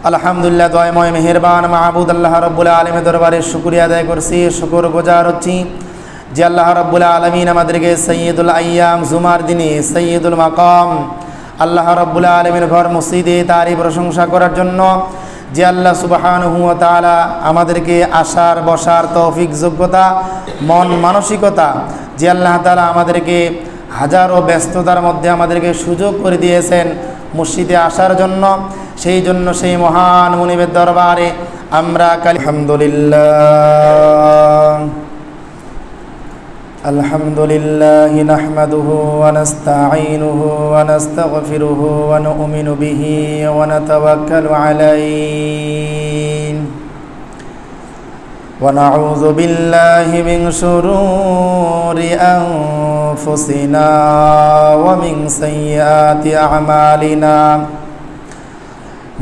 আলহামদুলিল্লাহ দয়াময় মেহেরবান মাহবুদ আল্লাহ রব্বুল আলমীর দরবারে শুকরিয়া আদায় করছি, শুকর গুজার হচ্ছি যে আল্লাহ রব্বুল আলমিন আমাদেরকে সৈয়দুল আইয়াম জুমার দিনে সৈয়দুল মাকাম আল্লাহ রব্বুল আলমীর ঘর মসজিদে তারই প্রশংসা করার জন্য যে আল্লাহ সুবহানাহু ওয়া তাআলা আমাদেরকে আসার বসার তৌফিক যোগ্যতা মন মানসিকতা যে আল্লাহ তাআলা আমাদেরকে হাজারো ব্যস্ততার মধ্যে আমাদেরকে সুযোগ করে দিয়েছেন মসজিদে আসার জন্য, সেই জন্য সেই মহান মুনিবের দরবারে আমরা আলহামদুলিল্লাহ নাহমাদুহু ওয়া নাস্তাঈনুহু ওয়া নাস্তাগফিরুহু ওয়া নু'মিনু বিহি ওয়া নাতাওয়াক্কালু আলাইহি ওয়া নাউযু বিল্লাহি মিন শুরুরি আনফুসিনা ওয়া মিন সাইয়্যাতি আ'মালিনা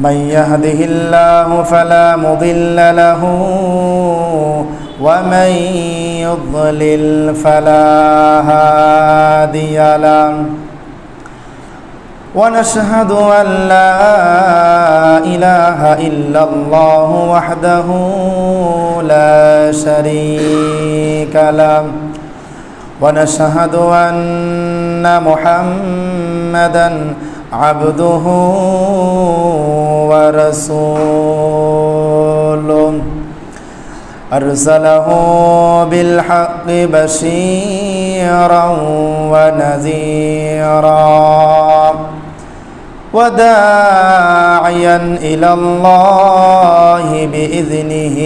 من يهده الله فلا مضل له ومن يضلل فلا هادي له ونشهد أن لا إله إلا الله وحده لا شريك له ونشهد أن محمدًا عبده ورسوله أرسله بالحق بشيرا ونذيرا وداعيا إلى الله بإذنه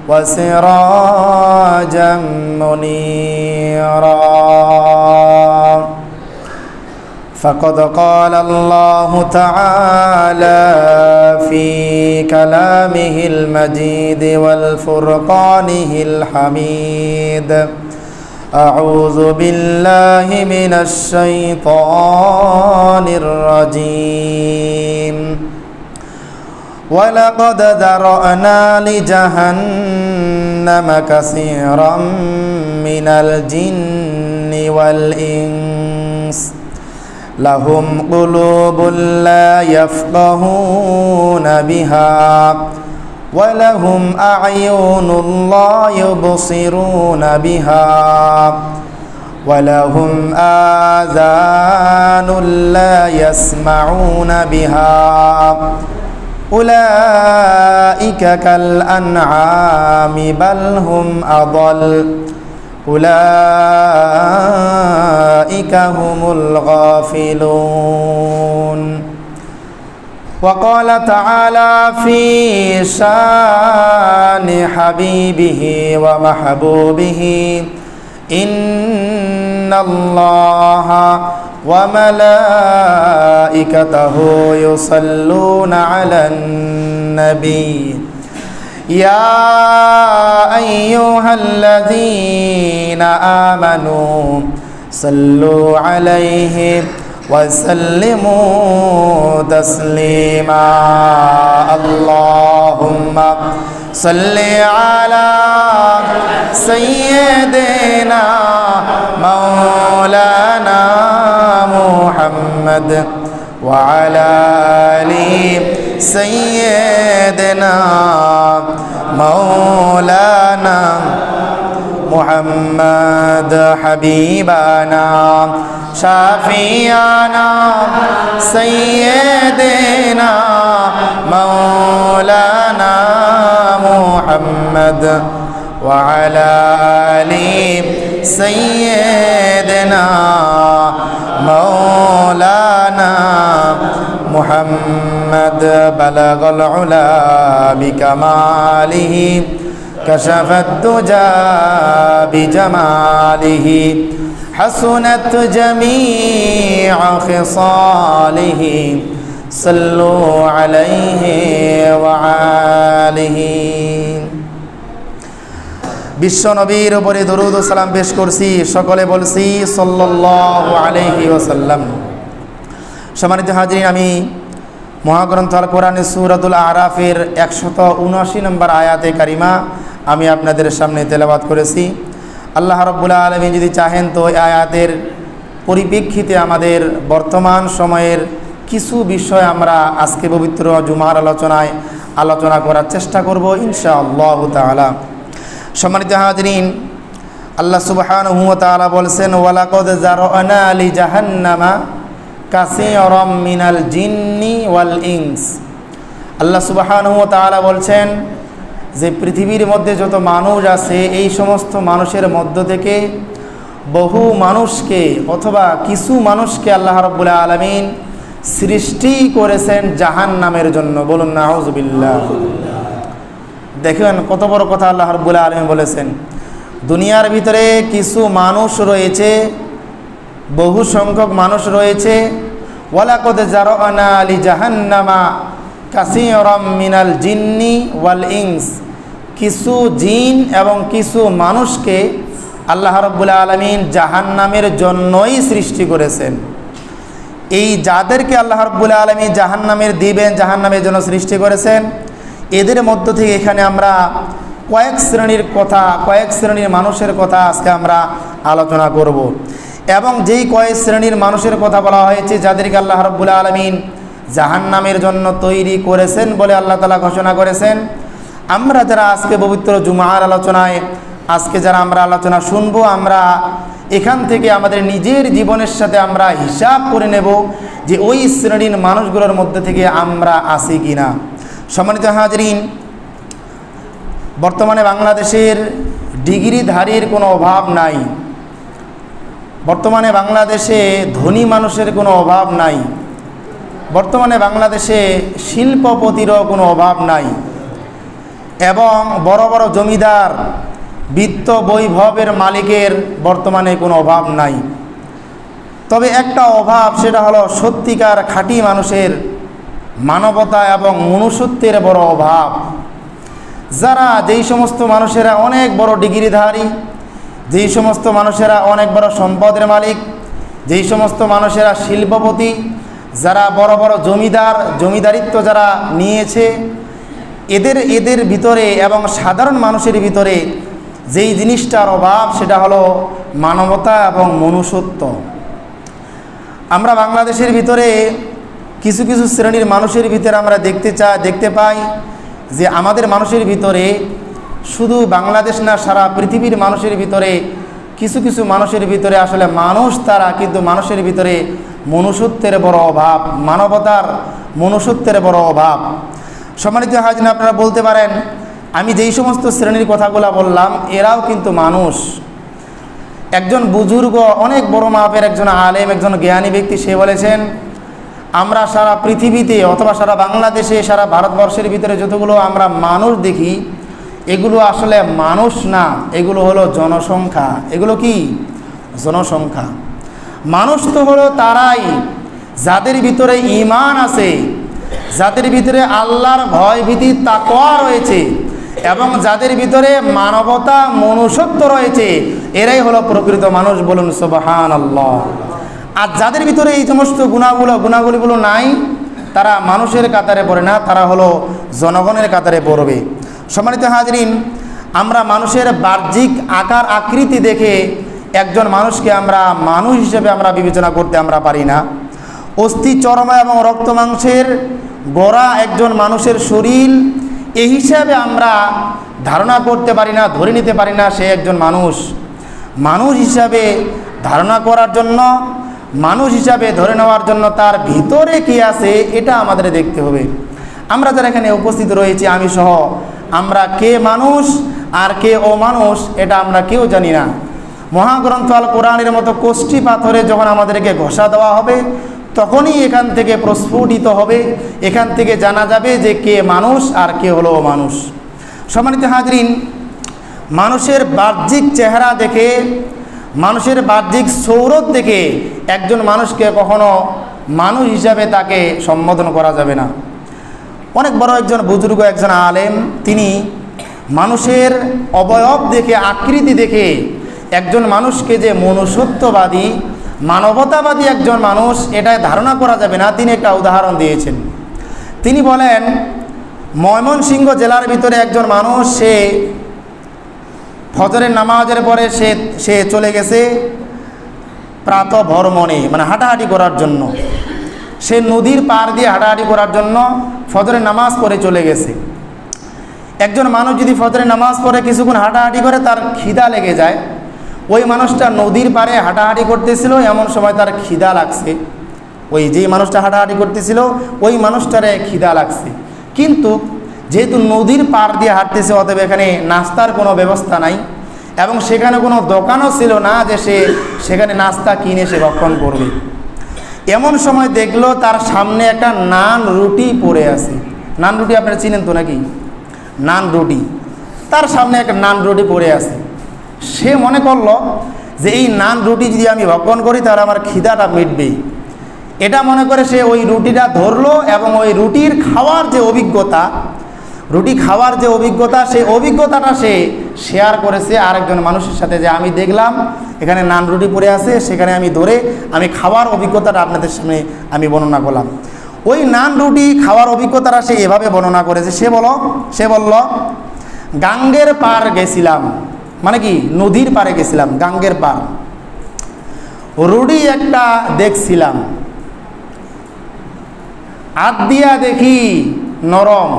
وسراجا منيرا فقد قال الله تعالى في كلامه المجيد والفرقانه الحميد أعوذ بالله من الشيطان الرجيم ولقد ذرأنا لجهنم كثيرا من الجن والإنس لهم قلوب لا يفقهون بها ولهم أعين لا يبصرون بها ولهم آذان لا يسمعون بها أولئك كالأنعام بل هم أضل أولئك هم الغافلون وقال تعالى في شان حبيبه ومحبوبه إن الله وملائكته يصلون على النبي يا أيها الذين آمنوا صلوا عليه وسلموا تسليما اللهم صل على سيدنا مولانا محمد وعلى آل سيدنا مولانا محمد حبيبنا شافينا سيدنا مولانا محمد وعلى آل سيدنا مولانا محمد بلغ العلا بكماله كشف الدجى بجماله حسنت جميع خصاله صلوا عليه وآله বিশ্ব নবীর উপরে দরুদ ও সালাম পেশ করছি, সকলে বলছি সাল্লাল্লাহু আলাইহি ওয়াসাল্লাম। সম্মানিত হাজিরিন, আমি মহাগ্রন্থ আল কোরআনের সূরাতুল আরাফের 179 নম্বর আয়াতে কারিমা আমি আপনাদের সামনে তেলাওয়াত করেছি। আল্লাহ রাব্বুল আলামিন যদি চাহেন তো এই আয়াতের পরিপ্রেক্ষিতে আমাদের বর্তমান সময়ের কিছু বিষয় আমরা আজকে পবিত্র জুমার আলোচনায় আলোচনা করার চেষ্টা করব ইনশাআল্লাহ তাআলা। সম্মানিত হাজিরিন, আল্লাহ সুবহানাহু ওয়া তাআলা বলেছেন, ওয়ালাকাদ জারআনা লি জাহান্নামা কাসীরাম মিনাল জিন্নি ওয়াল ইনস। আল্লাহ সুবহানাহু ওয়া তাআলা বলছেন যে পৃথিবীর মধ্যে যত মানুষ আছে এই সমস্ত মানুষের মধ্য থেকে বহু মানুষকে অথবা কিছু মানুষকে আল্লাহ রাব্বুল আলামিন সৃষ্টি করেছেন জাহান্নামের জন্য। বলুন নাউযুবিল্লাহ। দেখেন কত বড় কথা আল্লাহ রাব্বুল আলামিন বলেছেন। দুনিয়ার ভিতরে কিছু মানুষ রয়েছে, বহু সংখ্যক মানুষ রয়েছে, ওয়ালাকাদ জারআনা লি জাহান্নামা কাসীরাম মিনাল জিন্নি ওয়াল ইনস। কিছু জিন এবং কিছু মানুষকে আল্লাহ রাব্বুল আলামিন জাহান্নামের জন্যই সৃষ্টি করেছেন। এই যাদেরকে আল্লাহ রাব্বুল আলামিন জাহান্নামের দিবেন, জাহান্নামের জন্য সৃষ্টি করেছেন, এদের মধ্য থেকে এখানে আমরা কয়েক শ্রেণীর মানুষের কথা আজকে আমরা আলোচনা করব। এবং যেই কয়েক শ্রেণীর মানুষের কথা বলা হয়েছে যাদেরকে আল্লাহ রাব্বুল আলামিন জাহান্নামের জন্য তৈরি করেছেন বলে আল্লাহ তাআলা ঘোষণা করেছেন, আমরা যারা আজকে পবিত্র জুমার আলোচনায় আজকে যারা আমরা আলোচনা শুনবো, আমরা এখান থেকে আমাদের নিজের জীবনের সাথে আমরা হিসাব করে নেব যে ওই শ্রেণীর মানুষগুলোর মধ্যে থেকে আমরা আছি কিনা। সম্মানিত হাজিরিন, বর্তমানে বাংলাদেশের ডিগ্রিধারীর কোনো অভাব নাই, বর্তমানে বাংলাদেশে ধনী মানুষের কোনো অভাব নাই, বর্তমানে বাংলাদেশে শিল্পপতিরও কোনো অভাব নাই, এবং বড় বড় জমিদার বিত্ত বৈভবের মালিকের বর্তমানে কোনো অভাব নাই। তবে একটা অভাব, সেটা হলো সত্যিকার খাঁটি মানুষের মানবতা এবং মনুষ্যত্বের বড় অভাব। যারা যেই সমস্ত মানুষেরা অনেক বড় ডিগ্রিধারী, যেই সমস্ত মানুষেরা অনেক বড় সম্পদের মালিক, যেই সমস্ত মানুষেরা শিল্পপতি, যারা বড় বড় জমিদারিত্ব যারা নিয়েছে, এদের ভিতরে এবং সাধারণ মানুষের ভিতরে যেই জিনিসটার অভাব, সেটা হলো মানবতা এবং মনুষ্যত্ব। আমরা বাংলাদেশের ভিতরে কিছু কিছু শ্রেণীর মানুষের ভিতরে আমরা দেখতে পাই যে আমাদের মানুষের ভিতরে, শুধু বাংলাদেশ না সারা পৃথিবীর মানুষের ভিতরে কিছু কিছু মানুষের ভিতরে আসলে মানুষ তারা, কিন্তু মানুষের ভিতরে মনুষ্যত্বের বড় অভাব, মানবতার মনুষ্যত্বের বড় অভাব। সম্মানিত হাজিরিন, আপনারা বলতে পারেন আমি যেই সমস্ত শ্রেণীর কথাগুলো বললাম এরাও কিন্তু মানুষ। একজন বুজুর্গ, অনেক বড় মাপের একজন আলেম, একজন জ্ঞানী ব্যক্তি, সে বলেছেন আমরা সারা পৃথিবীতে অথবা সারা বাংলাদেশে, সারা ভারতবর্ষের ভিতরে যতগুলো আমরা মানুষ দেখি, এগুলো আসলে মানুষ না, এগুলো হলো জনসংখ্যা। এগুলো কি? জনসংখ্যা। মানুষ তো হলো তারাই যাদের ভিতরে ঈমান আছে, যাদের ভিতরে আল্লাহর ভয় ভীতি তাকওয়া রয়েছে, এবং যাদের ভিতরে মানবতা মনুষ্যত্ব রয়েছে, এরাই হলো প্রকৃত মানুষ। বলুন সুবহানাল্লাহ। আর যাদের ভিতরে এই সমস্ত গুণাগুলিগুলো নাই, তারা মানুষের কাতারে পড়ে না, তারা হলো জনগণের কাতারে পড়বে। সম্মানিত হাজিরিন, আমরা মানুষের বাহ্যিক আকার আকৃতি দেখে একজন মানুষকে আমরা মানুষ হিসেবে আমরা বিবেচনা করতে আমরা পারি না। অস্থি চর্মা এবং রক্ত মাংসের গড়া একজন মানুষের শরীর, এই হিসাবে আমরা ধারণা করতে পারি না, ধরে নিতে পারি না সে একজন মানুষ। মানুষ হিসাবে ধারণা করার জন্য, মানুষ হিসাবে ধরে নেওয়ার জন্য তার ভিতরে কি আছে এটা আমাদের দেখতে হবে। আমরা যারা এখানে উপস্থিত রয়েছি, আমি সহ, আমরা কে মানুষ আর কে অমানুষ এটা আমরা কেউ জানি না। মহাগ্রন্থ আল কোরআনের মতো কোষ্ঠী পাথরে যখন আমাদেরকে ঘষা দেওয়া হবে, তখনই এখান থেকে প্রস্ফুটিত হবে, এখান থেকে জানা যাবে যে কে মানুষ আর কে হলো মানুষ। সম্মানিত হাজিরিন, মানুষের বাহ্যিক চেহারা দেখে, মানুষের বাহ্যিক সৌরভ দেখে একজন মানুষকে কখনো মানুষ হিসাবে তাকে সম্বোধন করা যাবে না। অনেক বড় একজন বুজুর্গ, একজন আলেম, তিনি মানুষের অবয়ব দেখে, আকৃতি দেখে একজন মানুষকে যে মনুষ্যত্ববাদী, মানবতাবাদী একজন মানুষ এটা ধারণা করা যাবে না। তিনি একটা উদাহরণ দিয়েছেন। তিনি বলেন, ময়মনসিংহ জেলার ভিতরে একজন মানুষ, সে ফজরের নামাজের পরে সে চলে গেছে প্রাতঃ ভ্রমণে, মানে হাঁটাহাঁটি করার জন্য। সে নদীর পাড় দিয়ে হাঁটাহাঁটি করার জন্য ফজরের নামাজ পড়ে চলে গেছে। একজন মানুষ যদি ফজরের নামাজ পড়ে কিছুক্ষণ হাঁটাহাঁটি করে, তার খিদা লেগে যায়। ওই মানুষটা নদীর পাড়ে হাঁটাহাঁটি করতেছিল, এমন সময় তার খিদা লাগছে। ওই যেই মানুষটা হাঁটাহাঁটি করতেছিল ওই মানুষটারে খিদা লাগছে, কিন্তু যেহেতু নদীর পাড় দিয়ে হাঁটতেছে, অতএব এখানে নাস্তার কোনো ব্যবস্থা নাই এবং সেখানে কোনো দোকানও ছিল না যে সে সেখানে নাস্তা কিনে সে ভক্ষণ করবে। এমন সময় দেখলো তার সামনে একটা নান রুটি পড়ে আছে। নান রুটি আপনারা চিনেন তো নাকি? নান রুটি, তার সামনে একটা নান রুটি পড়ে আছে। সে মনে করলো যে এই নান রুটি যদি আমি ভক্ষণ করি তাহলে আমার খিদাটা মিটবে। এটা মনে করে সে ওই রুটিটা ধরলো এবং ওই রুটির খাওয়ার যে অভিজ্ঞতা, রুটি খাওয়ার যে অভিজ্ঞতা, সেই অভিজ্ঞতাটা সে শেয়ার করেছে আরেকজন মানুষের সাথে, যে আমি দেখলাম এখানে নান রুটি পড়ে আছে, সেখানে আমি ধরে আমি খাওয়ার অভিজ্ঞতাটা আপনাদের সামনে আমি বর্ণনা করলাম। ওই নান রুটি খাওয়ার অভিজ্ঞতাটা সে এভাবে বর্ণনা করেছে। সে বলল গাঙ্গের পার গেছিলাম, মানে কি নদীর পাড়ে গেছিলাম, গাঙ্গের পার, রুটি একটা দেখছিলাম, হাত দিয়া দেখি নরম,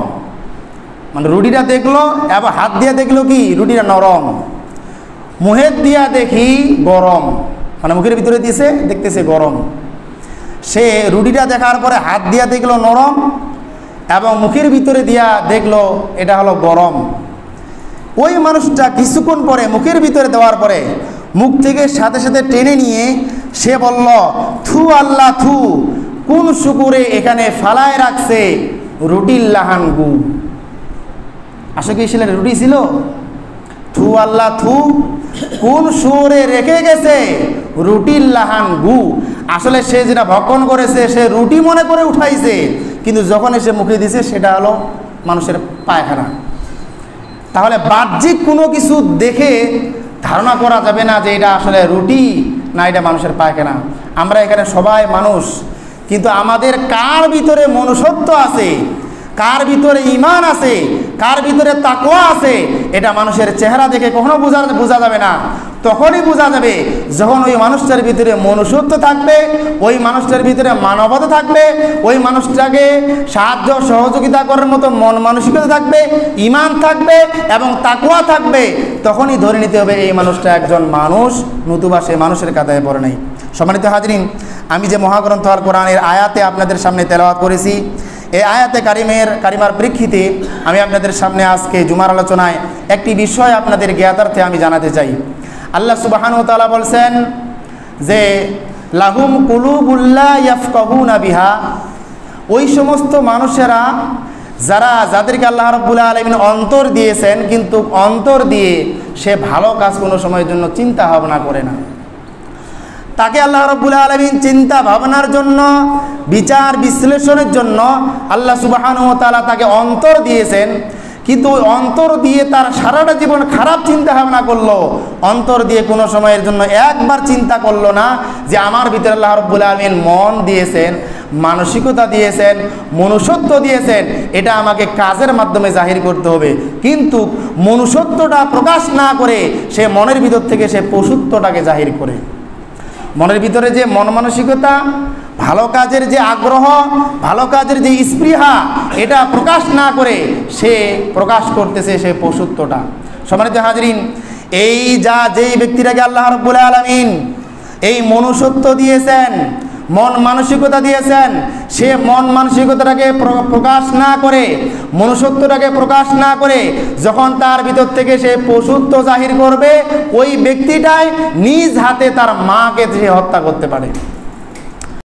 মানে রুটিটা দেখলো এবং হাত দিয়া দেখলো কি রুটিটা নরম, মুখের দিয়া দেখি গরম, মানে মুখের ভিতরে দিয়েছে দেখতেছে গরম। সে রুটিটা দেখার পরে হাত দিয়া দেখলো নরম এবং মুখের ভিতরে দিয়া দেখলো এটা হলো গরম। ওই মানুষটা কিছুক্ষণ পরে মুখের ভিতরে দেওয়ার পরে মুখ থেকে সাথে সাথে টেনে নিয়ে সে বলল, থু আল্লাহ থু, কোন শুকুরে এখানে ফালায় রাখছে রুটির লাহান গু। আসলে কি ছিল রুটি ছিল? থু আল্লাহ থু, কোন সুরে রেখে গেছে রুটির লাহান গু। আসলে সে যেটা ভক্ষণ করেছে সে রুটি মনে করে উঠাইছে, কিন্তু যখন এসে মুখে দিছে সেটা হলো মানুষের পায়খানা। তাহলে বাহ্যিক কোনো কিছু দেখে ধারণা করা যাবে না যে এটা আসলে রুটি না এটা মানুষের পায়খানা। আমরা এখানে সবাই মানুষ, কিন্তু আমাদের কার ভিতরে মনুষ্যত্ব আছে, কার ভিতরে ঈমান আছে, কার ভিতরে তাকওয়া আছে, এটা মানুষের চেহারা দেখে কখনো বোঝা যাবে না। তখনই বোঝা যাবে যখন ওই মানুষটার ভিতরে মনুষ্যত্ব থাকবে, ওই মানুষটার ভিতরে মানবতা থাকবে, ওই মানুষটাকে সাহায্য সহযোগিতা করার মতো মন মানসিকতা থাকবে, ঈমান থাকবে এবং তাকওয়া থাকবে। তখনই ধরে নিতে হবে এই মানুষটা একজন মানুষ, নতুবা সে মানুষের কাতারে পড়ে নাই। সম্মানিত হাজরিন, আমি যে মহাগ্রন্থ আল কোরআনের আয়াতে আপনাদের সামনে তেলাওয়াত করেছি, এই আয়াতে কারিমার প্রেক্ষিতে আমি আপনাদের সামনে আজকে জুমার আলোচনায় একটি বিষয় আপনাদের জ্ঞাতার্থে আমি জানাতে চাই। আল্লাহ সুবহানাহু ওয়া তাআলা বলছেন যে লাহুম কুলুবুল্লা ইয়াফকাহুনা বিহা, ওই সমস্ত মানুষেরা যাদেরকে আল্লাহ রাব্বুল আলামিন অন্তর দিয়েছেন, কিন্তু অন্তর দিয়ে সে ভালো কাজ কোনো সময়ের জন্য চিন্তা ভাবনা করে না। তাকে আল্লাহ রাব্বুল আলামিন চিন্তা ভাবনার জন্য, বিচার বিশ্লেষণের জন্য আল্লাহ সুবহানাহু ওয়া তাআলা তাকে অন্তর দিয়েছেন, কিন্তু অন্তর দিয়ে তার সারাটা জীবন খারাপ চিন্তা ভাবনা করলো, অন্তর দিয়ে কোনো সময়ের জন্য একবার চিন্তা করলো না যে আমার ভিতরে আল্লাহ রাব্বুল আলামিন মন দিয়েছেন, মানসিকতা দিয়েছেন, মনুষ্যত্ব দিয়েছেন, এটা আমাকে কাজের মাধ্যমে জাহির করতে হবে। কিন্তু মনুষ্যত্বটা প্রকাশ না করে সে মনের ভিতর থেকে সে পশুত্বটাকে জাহির করে। মনের ভিতরে যে মন মানসিকতা, ভালো কাজের যে আগ্রহ, ভালো কাজের যে স্পৃহা, এটা প্রকাশ না করে সে প্রকাশ করতেছে সে পশুত্বটা। সম্মানিত হাজরিন, যেই ব্যক্তিটাকে আল্লাহ রাব্বুল আলামিন এই মনুষ্যত্ব দিয়েছেন, মন মানসিকতা দিয়েছেন, সে মন মানসিকতাটাকে প্রকাশ না করে, মনুষ্যত্বটাকে প্রকাশ না করে যখন তার ভিতর থেকে সে পশুত্ব জাহির করবে, ওই ব্যক্তিটাই নিজ হাতে তার মাকে সে হত্যা করতে পারে।